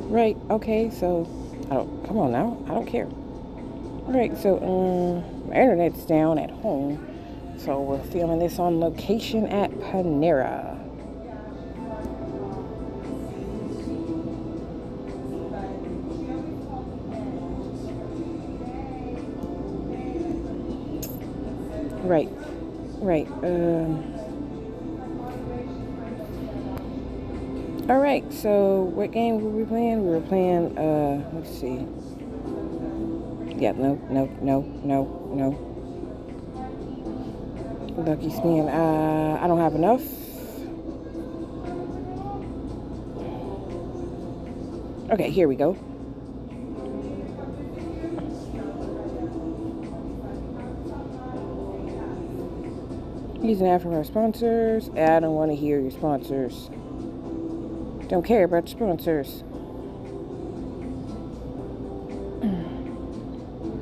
Right, okay, so I don't come on now. I don't care. Alright, so my internet's down at home. So we're filming this on location at Panera. Right, right. Alright, so what game were we playing? We were playing let's see. Yeah, no. Lucky spin. I don't have enough. Okay, here we go. Using that for our sponsors. I don't want to hear your sponsors. Don't care about your sponsors.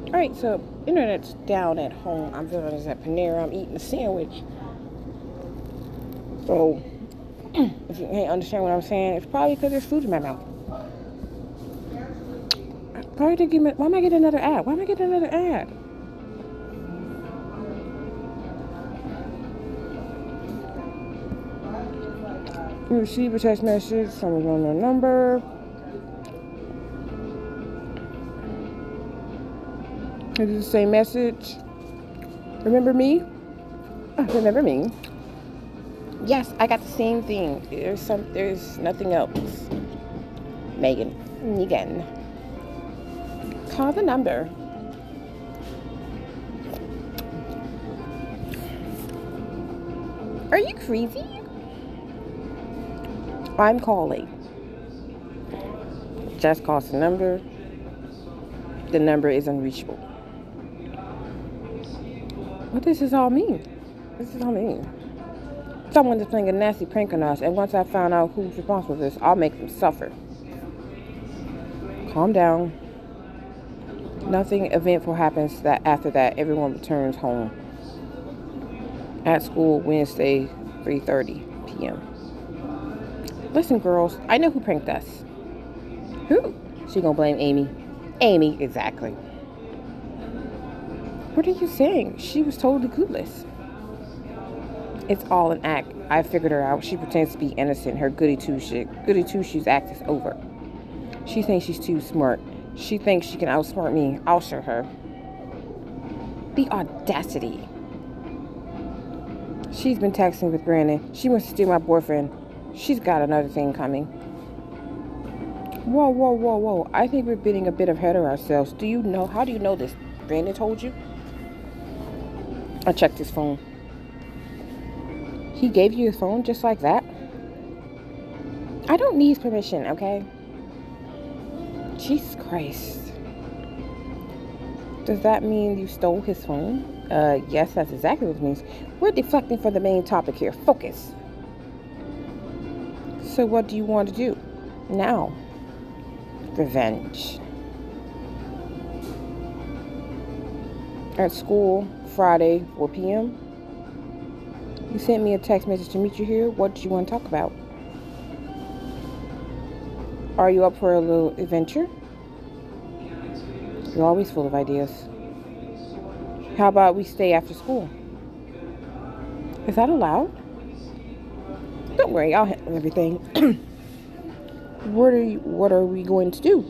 Alright, so internet's down at home. I'm doing this at Panera. I'm eating a sandwich. So, if you can't understand what I'm saying, it's probably because there's food in my mouth. Probably to give me. Why am I getting another ad? Why am I getting another ad? You receive a text message from a unknown number. It is the same message. Remember me? Remember me? Yes, I got the same thing. There's nothing else. Megan. Call the number. Are you crazy? I'm calling. Just calls the number. The number is unreachable. What does this all mean? Someone is playing a nasty prank on us, and once I find out who's responsible for this, I'll make them suffer. Calm down. Nothing eventful happens after that. Everyone returns home. At school, Wednesday, 3:30 p.m. Listen, girls, I know who pranked us. Who? She gonna blame Amy. Amy, exactly. What are you saying? She was totally clueless. It's all an act. I figured her out. She pretends to be innocent. Her goody two-shoes act is over. She thinks she's too smart. She thinks she can outsmart me. I'll show her. The audacity. She's been texting with Brandon. She wants to steal my boyfriend. She's got another thing coming. Whoa. I think we're getting a bit ahead of ourselves. How do you know this? Brandon told you? I checked his phone. He gave you his phone just like that? I don't need his permission, okay? Jesus Christ. Does that mean you stole his phone? Yes, that's exactly what it means. We're deflecting from the main topic here. Focus. So what do you want to do now? Revenge. At school, Friday, 4 p.m. You sent me a text message to meet you here. What do you want to talk about? Are you up for a little adventure? You're always full of ideas. How about we stay after school? Is that allowed? Don't worry, I'll handle everything. What are we going to do?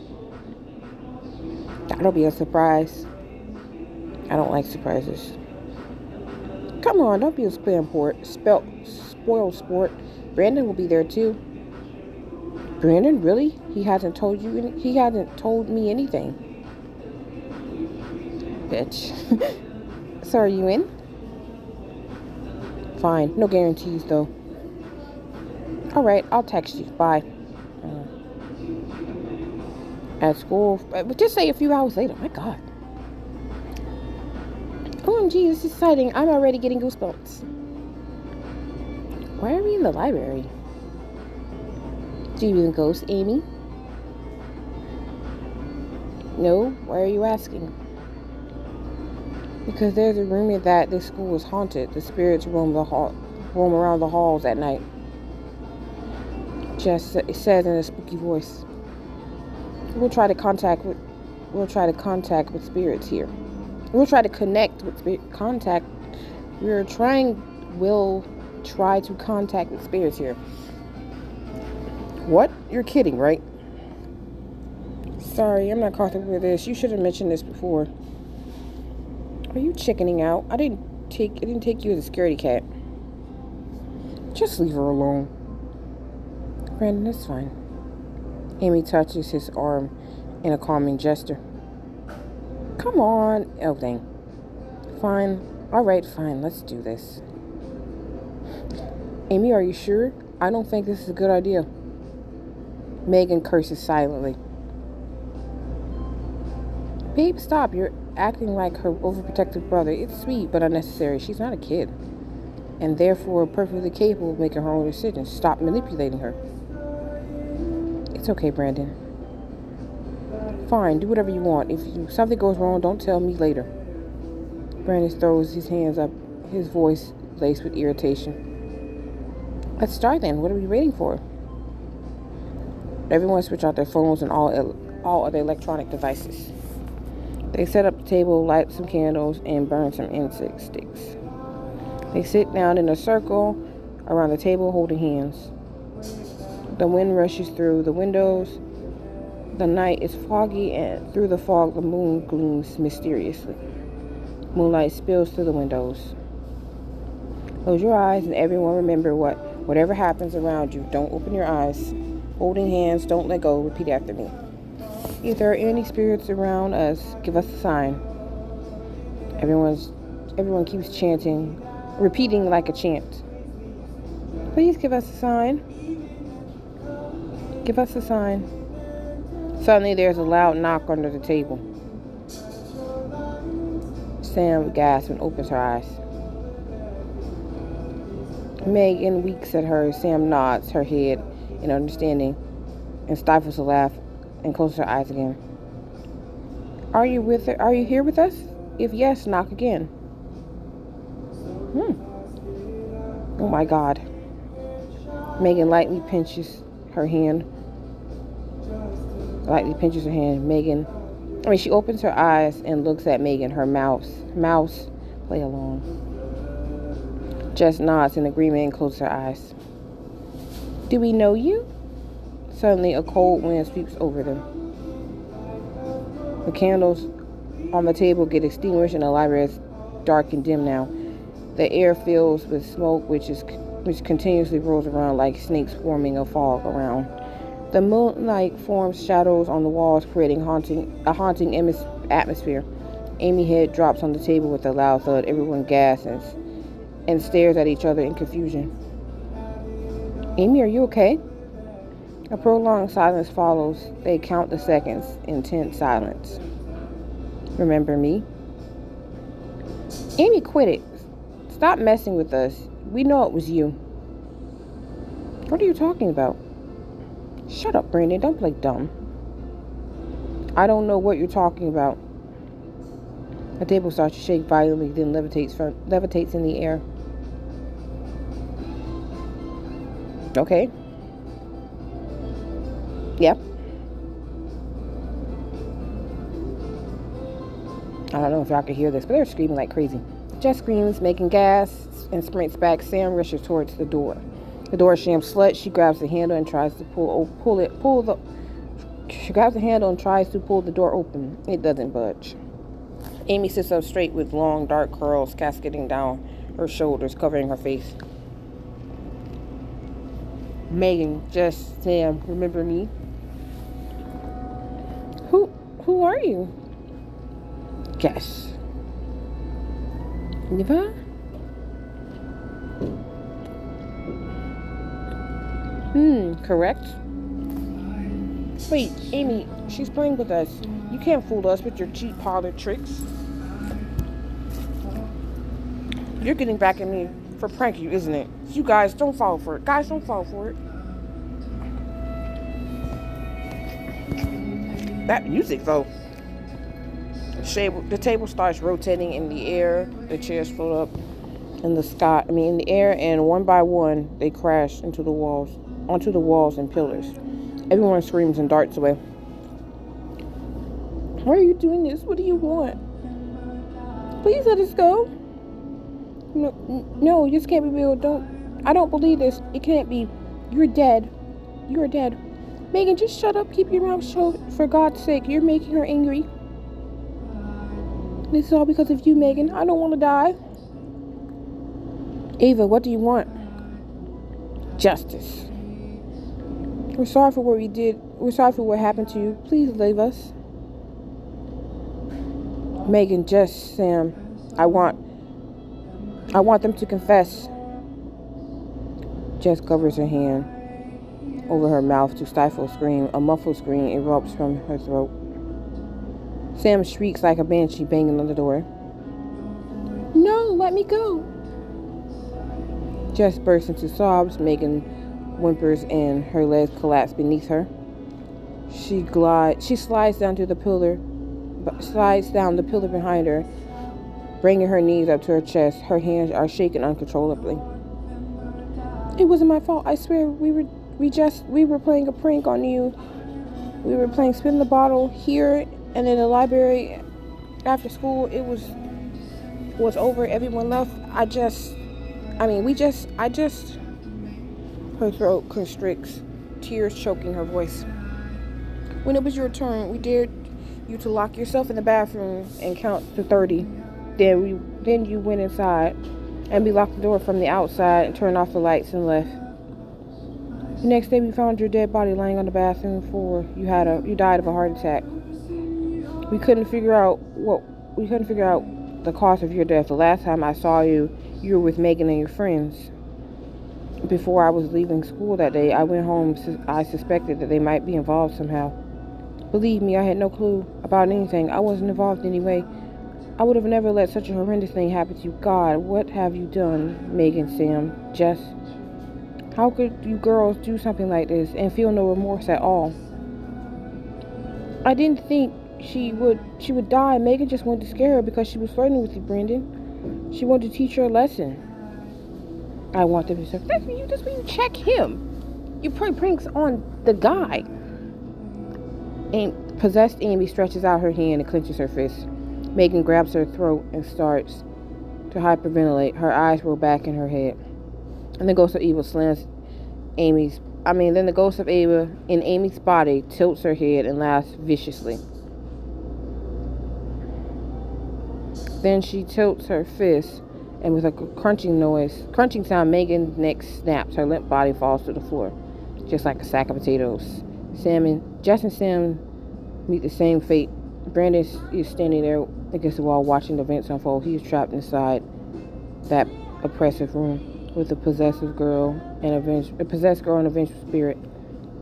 That'll be a surprise. I don't like surprises. Come on, don't be a spoiled sport. Brandon will be there too. Brandon, really? He hasn't told me anything. Bitch. So are you in? Fine. No guarantees though. Alright, I'll text you. Bye. At school. Just say a few hours later. My God. OMG, this is exciting. I'm already getting goosebumps. Why are we in the library? Do you even ghost Amy? No? Why are you asking? Because there's a rumor that this school is haunted. The spirits roam around the halls at night. It says in a spooky voice. We'll try to contact with spirits here. We'll try to connect with contact. We'll try to contact with spirits here. What? You're kidding, right? Sorry, I'm not comfortable with this. You should have mentioned this before. Are you chickening out? I didn't take you as a scaredy cat. Just leave her alone. Brandon, it's fine. Amy touches his arm in a calming gesture. Come on. Oh, dang. Fine. All right, fine. Let's do this. Amy, are you sure? I don't think this is a good idea. Megan curses silently. Babe, stop. You're acting like her overprotective brother. It's sweet, but unnecessary. She's not a kid. And therefore perfectly capable of making her own decisions. Stop manipulating her. It's okay, Brandon. Fine, do whatever you want. If something goes wrong, don't tell me later. Brandon throws his hands up, his voice laced with irritation. Let's start then. What are we waiting for? Everyone switch out their phones and all other electronic devices. They set up the table, light some candles, and burn some incense sticks. They sit down in a circle around the table holding hands. The wind rushes through the windows. The night is foggy, and through the fog the moon gleams mysteriously. Moonlight spills through the windows. Close your eyes and everyone remember whatever happens around you, don't open your eyes. Holding hands, don't let go. Repeat after me. If there are any spirits around us, give us a sign. Everyone keeps chanting, repeating like a chant. Please give us a sign. Give us a sign. Suddenly there's a loud knock under the table. Sam gasps and opens her eyes. Megan winks at her. Sam nods her head in understanding and stifles a laugh and closes her eyes again. Are you here with us? If yes, knock again. Oh my God. Megan lightly pinches her hand. She opens her eyes and looks at Megan. Her mouse, play along. Jess nods in agreement and closes her eyes. Do we know you? Suddenly, a cold wind sweeps over them. The candles on the table get extinguished and the library is dark and dim now. The air fills with smoke, which continuously rolls around like snakes forming a fog around. The moonlight forms shadows on the walls, creating a haunting atmosphere. Amy's head drops on the table with a loud thud. Everyone gasps and stares at each other in confusion. Amy, are you okay? A prolonged silence follows. They count the seconds in tense silence. Remember me? Amy, quit it. Stop messing with us. We know it was you. What are you talking about? Shut up, Brandon. Don't play dumb. I don't know what you're talking about. The table starts to shake violently, then levitates in the air. Okay. Yep. I don't know if y'all can hear this, but they're screaming like crazy. Jess screams, making gas, and sprints back. Sam rushes towards the door. The door slams shut. She grabs the handle and tries to She grabs the handle and tries to pull the door open. It doesn't budge. Amy sits up straight with long, dark curls cascading down her shoulders, covering her face. Megan, Jess, Sam, remember me? Who are you? Guess. Neva? Correct. Wait, Amy, she's playing with us. You can't fool us with your cheap parlor tricks. You're getting back at me for pranking you, isn't it? You guys, don't fall for it. Guys, don't fall for it. That music, though. The table starts rotating in the air. The chairs float up in the air, and one by one, they crash onto the walls and pillars. Everyone screams and darts away. Why are you doing this? What do you want? Please let us go. No, this can't be real. I don't believe this. It can't be. You're dead. You're dead. Megan, just shut up. Keep your mouth shut. For God's sake, you're making her angry. This is all because of you, Megan. I don't want to die. Ava, what do you want? Justice. We're sorry for what we did. We're sorry for what happened to you. Please leave us. Megan, Jess, Sam, I want them to confess. Jess covers her hand over her mouth to stifle a scream. A muffled scream erupts from her throat. Sam shrieks like a banshee banging on the door. No, let me go. Jess bursts into sobs. Megan whimpers and her legs collapse beneath her. She slides down the pillar behind her, bringing her knees up to her chest. Her hands are shaking uncontrollably. It wasn't my fault. I swear we were playing a prank on you. We were playing spin the bottle here and in the library after school. It was over. Everyone left. Her throat constricts, tears choking her voice. When it was your turn, we dared you to lock yourself in the bathroom and count to 30. Then you went inside, and we locked the door from the outside and turned off the lights and left. The next day, we found your dead body lying on the bathroom floor. You died of a heart attack. We couldn't figure out the cause of your death. The last time I saw you, you were with Megan and your friends. Before I was leaving school that day, I went home. I suspected that they might be involved somehow. Believe me, I had no clue about anything. I wasn't involved anyway. I would have never let such a horrendous thing happen to you. God, what have you done? Megan, Sam, Jess. How could you girls do something like this and feel no remorse at all? I didn't think she would die. Megan just wanted to scare her because she was flirting with you, Brendan. She wanted to teach her a lesson. I want them to say, that's when you check him. You play pranks on the guy. And possessed Amy stretches out her hand and clenches her fist. Megan grabs her throat and starts to hyperventilate. Her eyes roll back in her head. And the ghost of Ava in Amy's body tilts her head and laughs viciously. Then she tilts her fist, and with a crunching sound, Megan's neck snaps. Her limp body falls to the floor, just like a sack of potatoes. Jess and Sam meet the same fate. Brandon is standing there against the wall watching the events unfold. He is trapped inside that oppressive room with a possessed girl and a vengeful spirit.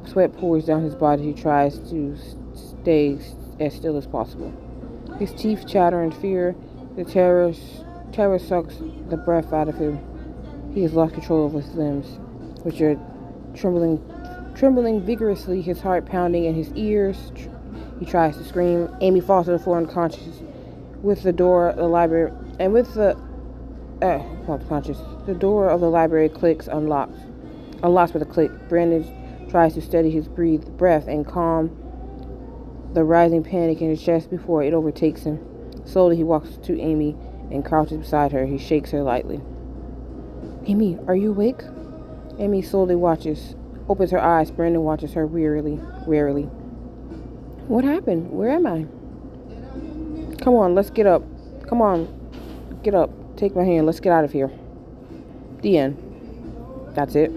Sweat pours down his body. He tries to stay as still as possible. His teeth chatter in fear. The terror sucks the breath out of him. He has lost control of his limbs, which are trembling vigorously, his heart pounding in his ears. He tries to scream. Amy falls to the floor unconscious. The door of the library unlocks with a click. Brandon tries to steady his breath and calm the rising panic in his chest before it overtakes him. Slowly, he walks to Amy and crouches beside her. He shakes her lightly. Amy, are you awake? Amy slowly opens her eyes. Brandon watches her wearily. What happened? Where am I? Come on, let's get up. Come on, get up. Take my hand. Let's get out of here. The end. That's it.